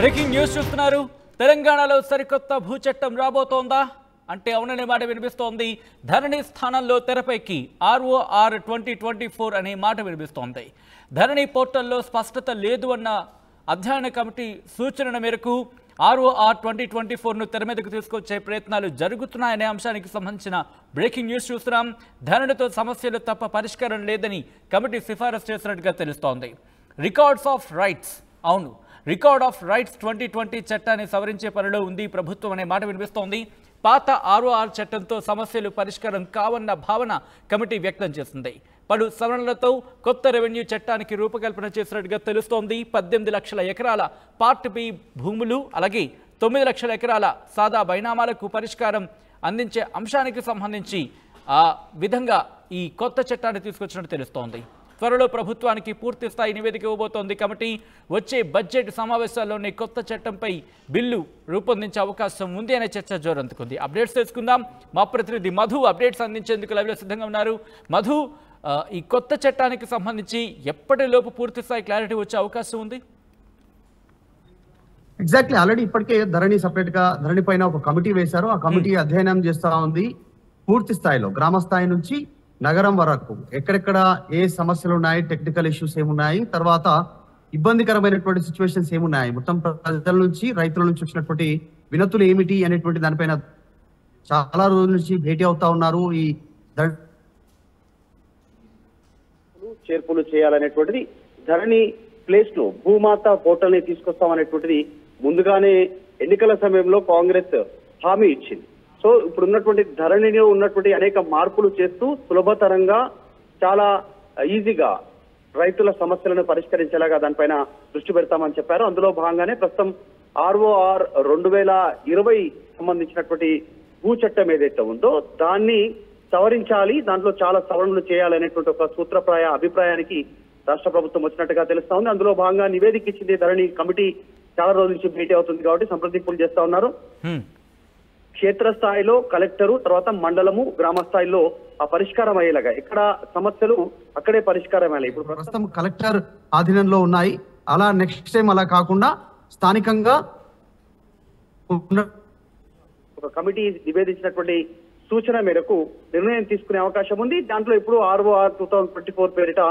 Breaking news చూస్తున్నారు. తెలంగాణలో సరికొత్త భూ చట్టం రాబోతోందా అంటే అవుననే మాట వినిపిస్తోంది. ధరణి స్థానంలో తెరపైకి ROR 2024 అనే మాట వినిపిస్తోంది. ధరణి పోర్టల్లో స్పష్టత లేదు అన్న అధ్యయన కమిటీ సూచనల మేరకు ROR 2024ను తెర మీదకు తీసుకొచ్చే ప్రయత్నాలు జరుగుతున్నాయనే అంశానికి సంబంధించిన బ్రేకింగ్ న్యూస్ చూస్తున్నాం. ధరణితో సమస్యలు తప్ప పరిష్కారం లేదని కమిటీ సిఫారసు చేసినట్టుగా తెలుస్తోంది. రికార్డ్స్ ఆఫ్ రైట్స్, అవును, రికార్డ్ ఆఫ్ రైట్స్ 2020 చట్టాన్ని సవరించే పనిలో ఉంది ప్రభుత్వం అనే మాట వినిపిస్తోంది. పాత ROR చట్టంతో సమస్యలు పరిష్కారం కావన్న భావన కమిటీ వ్యక్తం చేసింది. పలు సవరణలతో కొత్త రెవెన్యూ చట్టానికి రూపకల్పన చేసినట్టుగా తెలుస్తోంది. 18 లక్షల ఎకరాల పార్ట్ బి భూములు, అలాగే 9 లక్షల ఎకరాల సాదా బైనామాలకు పరిష్కారం అందించే అంశానికి సంబంధించి ఆ విధంగా ఈ కొత్త చట్టాన్ని తీసుకొచ్చినట్టు తెలుస్తోంది. త్వరలో ప్రభుత్వానికి పూర్తి స్థాయి నివేదిక ఇవ్వబోతోంది కమిటీ. వచ్చే బడ్జెట్ సమావేశాల్లోనే కొత్త చట్టంపై బిల్లు రూపొందించే అవకాశం ఉంది అనే చర్చ జోరందుకుంది. అప్డేట్స్ తెలుసుకుందాం. మా ప్రతినిధి మధు అప్డేట్స్ అందించేందుకు లైవ్లో సిద్ధంగా ఉన్నారు. మధు, ఈ కొత్త చట్టానికి సంబంధించి ఎప్పటిలోపు పూర్తి స్థాయి క్లారిటీ వచ్చే అవకాశం ఉంది? ఎగ్జాక్ట్లీ, ఆల్రెడీ ఇప్పటికే ధరణి సపరేట్ గా ధరణి పైన ఒక కమిటీ వేశారు. ఆ కమిటీ అధ్యయనం చేస్తా ఉంది. పూర్తి స్థాయిలో గ్రామ స్థాయి నుంచి నగరం వరకు ఎక్కడెక్కడ ఏ సమస్యలు ఉన్నాయి, టెక్నికల్ ఇష్యూస్ ఏమున్నాయి, తర్వాత ఇబ్బందికరమైనటువంటి సిచ్యువేషన్స్ ఏమున్నాయి, మొత్తం ప్రజల నుంచి రైతుల నుంచి వచ్చినటువంటి వినతులు ఏమిటి అనేటువంటి దానిపైన చాలా రోజుల నుంచి భేటీ అవుతా ఉన్నారు. ఈ చేర్పులు చేయాలనేటువంటిది ధరణి ప్లేస్ లో భూమాత పోర్టల్ ని తీసుకొస్తామనేటువంటిది ముందుగానే ఎన్నికల సమయంలో కాంగ్రెస్ హామీ ఇచ్చింది. సో ఇప్పుడు ఉన్నటువంటి ధరణిలో ఉన్నటువంటి అనేక మార్పులు చేస్తూ సులభతరంగా చాలా ఈజీగా రైతుల సమస్యలను పరిష్కరించేలాగా దానిపైన దృష్టి పెడతామని చెప్పారు. అందులో భాగంగానే ప్రస్తుతం ROR 2020 సంబంధించినటువంటి భూ చట్టం ఏదైతే ఉందో దాన్ని సవరించాలి, దాంట్లో చాలా సవరణలు చేయాలనేటువంటి ఒక సూత్రప్రాయ అభిప్రాయానికి రాష్ట్ర ప్రభుత్వం వచ్చినట్టుగా తెలుస్తా ఉంది. అందులో భాగంగా నివేదిక ఇచ్చింది ధరణి కమిటీ. చాలా రోజుల నుంచి భేటీ అవుతుంది కాబట్టి సంప్రదింపులు చేస్తా ఉన్నారు. క్షేత్రస్థాయిలో కలెక్టరు, తర్వాత మండలము, గ్రామ స్థాయిలో ఆ పరిష్కారం అయ్యేలాగా ఎక్కడ సమస్యలు అక్కడే పరిష్కారం అయ్యాలి. ఇప్పుడు ప్రస్తుతం కలెక్టర్ ఆధీనంలో ఉన్నాయి. అలా నెక్స్ట్ టైం అలా కాకుండా స్థానికంగా ఒక కమిటీ నివేదించినటువంటి సూచన మేరకు నిర్ణయం తీసుకునే అవకాశం ఉంది. దాంట్లో ఇప్పుడు ROR 2024 పేరిట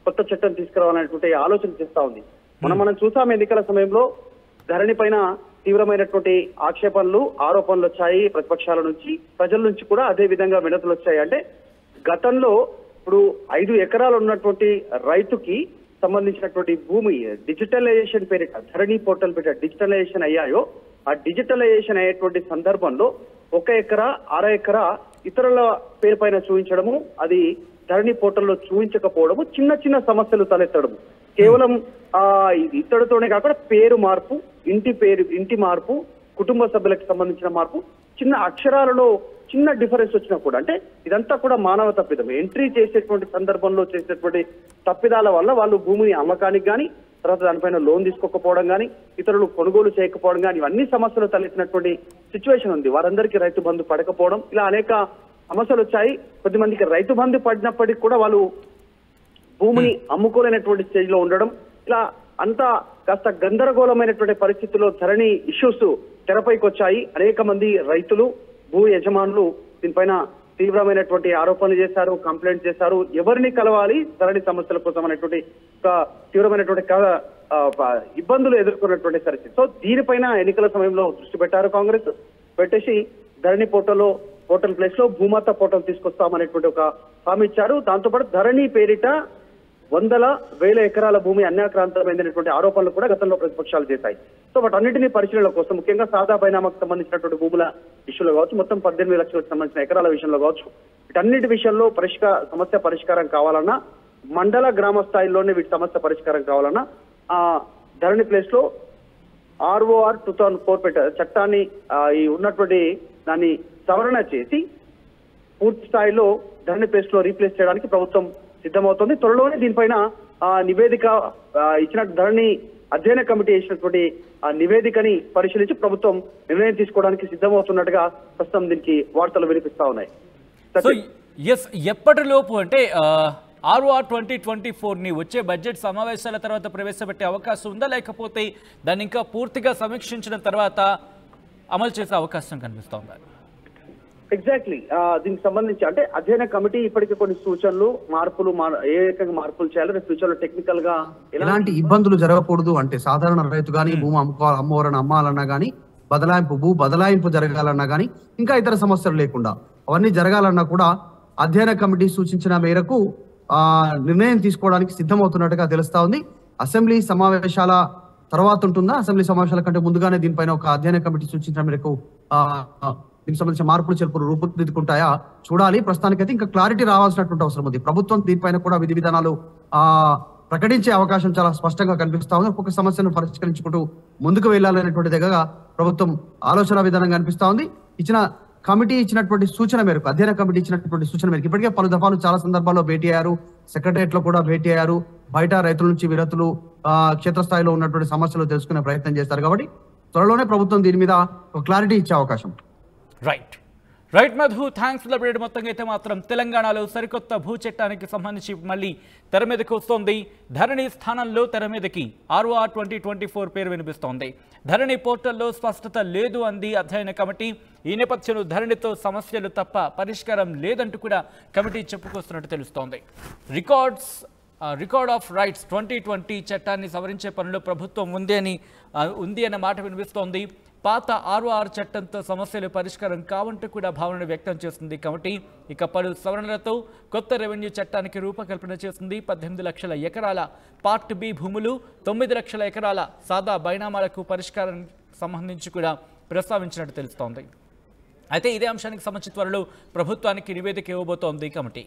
కొత్త చట్టం తీసుకురావాలనేటువంటి ఆలోచన చేస్తా ఉంది. మనం చూసాం ఎన్నికల సమయంలో ధరణి పైన తీవ్రమైనటువంటి ఆక్షేపణలు, ఆరోపణలు వచ్చాయి ప్రతిపక్షాల నుంచి, ప్రజల నుంచి కూడా అదే విధంగా వినతులు వచ్చాయి. అంటే గతంలో ఇప్పుడు 5 ఎకరాలు ఉన్నటువంటి రైతుకి సంబంధించినటువంటి భూమి డిజిటలైజేషన్ పేరిట ధరణి పోర్టల్ పేరిట డిజిటలైజేషన్ అయ్యాయో, ఆ డిజిటలైజేషన్ అయ్యేటువంటి సందర్భంలో 1 ఎకరా, 1/2 ఎకరా ఇతరుల పేరు పైన చూపించడము, అది ధరణి పోర్టల్లో చూపించకపోవడము, చిన్న చిన్న సమస్యలు తలెత్తడము. కేవలం ఇతడితోనే కాకుండా పేరు మార్పు, ఇంటి మార్పు, కుటుంబ సభ్యులకు సంబంధించిన మార్పు, చిన్న అక్షరాలలో చిన్న డిఫరెన్స్ వచ్చినా కూడా, అంటే ఇదంతా కూడా మానవ తప్పిదం. ఎంట్రీ చేసేటువంటి సందర్భంలో చేసేటువంటి తప్పిదాల వల్ల వాళ్ళు భూమిని అమ్మకానికి కానీ, తర్వాత దానిపైన లోన్ తీసుకోకపోవడం కానీ, ఇతరులు కొనుగోలు చేయకపోవడం కానీ, ఇవన్నీ సమస్యలు తలెత్తినటువంటి సిచ్యువేషన్ ఉంది. వారందరికీ రైతు బంధు పడకపోవడం, ఇలా అనేక సమస్యలు వచ్చాయి. కొద్దిమందికి రైతు బంధు పడినప్పటికీ కూడా వాళ్ళు భూమిని అమ్ముకోలేనటువంటి స్టేజ్ లో ఉండడం, ఇలా అంతా కాస్త గందరగోళమైనటువంటి పరిస్థితుల్లో ధరణి ఇష్యూస్ తెరపైకి వచ్చాయి. అనేక మంది రైతులు, భూ యజమానులు దీనిపైన తీవ్రమైనటువంటి ఆరోపణలు చేశారు, కంప్లైంట్ చేశారు. ఎవరిని కలవాలి ధరణి సమస్యల కోసం అనేటువంటి ఒక తీవ్రమైనటువంటి ఇబ్బందులు ఎదుర్కొన్నటువంటి పరిస్థితి. సో దీనిపైన ఎన్నికల సమయంలో దృష్టి పెట్టారు కాంగ్రెస్. పెట్టేసి ధరణి పోర్టల్ ప్లేస్ లో భూమాత పోర్టల్ తీసుకొస్తామనేటువంటి ఒక హామీ ఇచ్చారు. దాంతోపాటు ధరణి పేరిట 100,000 ఎకరాల భూమి అన్యాక్రాంతమైనటువంటి ఆరోపణలు కూడా గతంలో ప్రతిపక్షాలు చేశాయి. సో వాటన్నింటినీ పరిశీలన కోసం, ముఖ్యంగా సాదా బైనామాకు సంబంధించినటువంటి భూముల ఇష్యూలో కావచ్చు, మొత్తం 18 లక్షలకు సంబంధించిన ఎకరాల విషయంలో కావచ్చు, వీటన్నిటి విషయంలో సమస్య పరిష్కారం కావాలన్నా, మండల గ్రామ స్థాయిలోనే వీటి సమస్య పరిష్కారం కావాలన్నా ధరణి ప్లేస్ లో ROR 2004 చట్టాన్ని ఈ ఉన్నటువంటి దాన్ని సవరణ చేసి పూర్తి స్థాయిలో ధరణి ప్లేస్ లో రీప్లేస్ చేయడానికి ప్రభుత్వం సిద్ధమవుతోంది. త్వరలోనే దీనిపైన నివేదిక ఇచ్చిన ధరణి అధ్యయన కమిటీ చేసినటువంటి ఆ నివేదికని పరిశీలించి ప్రభుత్వం నిర్ణయం తీసుకోవడానికి సిద్ధమవుతున్నట్టుగా ప్రస్తుతం దీనికి వార్తలు వినిపిస్తా ఉన్నాయి. ఎప్పటిలోపు అంటే ROR 2024ని వచ్చే బడ్జెట్ సమావేశాల తర్వాత ప్రవేశపెట్టే అవకాశం ఉందా, లేకపోతే దాన్ని ఇంకా పూర్తిగా సమీక్షించిన తర్వాత అమలు చేసే అవకాశం కనిపిస్తోందా? ఎగ్జాక్ట్లీ దీనికి సంబంధించి అంటే అధ్యయన కమిటీ ఇప్పటికే కొన్ని సూచనలు మార్పులు ఏ రకంగా మార్పులు చేయాలి ఫ్యూచర్ లో టెక్నికల్ గా ఎలాంటి ఇబ్బందులు జరగకూడదు అంటే సాధారణ రైతు కానీ భూమి అమ్మవారని అమ్మాలన్నా కానీ భూ బదలాయింపు జరగాలన్నా కానీ ఇంకా ఇతర సమస్యలు లేకుండా అవన్నీ జరగాలన్నా కూడా అధ్యయన కమిటీ సూచించిన మేరకు నిర్ణయం తీసుకోవడానికి సిద్ధమవుతున్నట్టుగా తెలుస్తా ఉంది. అసెంబ్లీ సమావేశాల తర్వాత ఉంటుందా, అసెంబ్లీ సమావేశాల కంటే ముందుగానే దీనిపైన ఒక అధ్యయన కమిటీ సూచించిన మేరకు దీనికి సంబంధించిన మార్పులు చేర్పులు రూపుదిద్దుకుంటాయా చూడాలి. ప్రస్తుతానికైతే ఇంకా క్లారిటీ రావాల్సినటువంటి అవసరం ఉంది. ప్రభుత్వం దీనిపైన కూడా విధి విధానాలు ప్రకటించే అవకాశం చాలా స్పష్టంగా కనిపిస్తా ఉంది. ఒక్కొక్క సమస్యను పరిష్కరించుకుంటూ ముందుకు వెళ్ళాలనేటువంటి దగ్గర ప్రభుత్వం ఆలోచన విధానం కనిపిస్తా ఉంది. కమిటీ ఇచ్చినటువంటి సూచన మేరకు, అధ్యయన కమిటీ ఇచ్చినటువంటి సూచన మేరకు ఇప్పటికే పలు దఫాలు చాలా సందర్భాల్లో భేటీ అయ్యారు, సెక్రటరియట్ లో కూడా భేటీ అయ్యారు, బయట రైతుల నుంచి విరతులు క్షేత్రస్థాయిలో ఉన్నటువంటి సమస్యలు తెలుసుకునే ప్రయత్నం చేస్తారు. కాబట్టి త్వరలోనే ప్రభుత్వం దీని మీద ఒక క్లారిటీ ఇచ్చే అవకాశం. Right Madhu, thanks for the update. మొత్తంగా అయితే మాత్రం తెలంగాణలో సరికొత్త భూ చట్టానికి సంబంధించి మళ్ళీ తెర మీదకి వస్తోంది. ధరణి స్థానంలో తెర మీదకి ROR 2024 పేరు వినిపిస్తోంది. ధరణి పోర్టల్లో స్పష్టత లేదు అంది అధ్యయన కమిటీ. ఈ నేపథ్యంలో ధరణితో సమస్యలు తప్ప పరిష్కారం లేదంటూ కూడా కమిటీ చెప్పుకొస్తున్నట్టు తెలుస్తోంది. రికార్డ్ ఆఫ్ రైట్స్ 2020 చట్టాన్ని సవరించే పనిలో ప్రభుత్వం ఉంది అన్న మాట వినిపిస్తోంది. పాత ROR చట్టంతో సమస్యలు పరిష్కారం కావంటూ కూడా భావనను వ్యక్తం చేస్తుంది కమిటీ. ఇక పలు సవరణలతో కొత్త రెవెన్యూ చట్టానికి రూపకల్పన చేస్తుంది. 18 లక్షల ఎకరాల పార్ట్ బి భూములు, 9 లక్షల ఎకరాల సాదా బైనామాలకు పరిష్కారం సంబంధించి కూడా ప్రస్తావించినట్టు తెలుస్తోంది. అయితే ఇదే అంశానికి సంబంధించి త్వరలో ప్రభుత్వానికి నివేదిక ఇవ్వబోతోంది కమిటీ.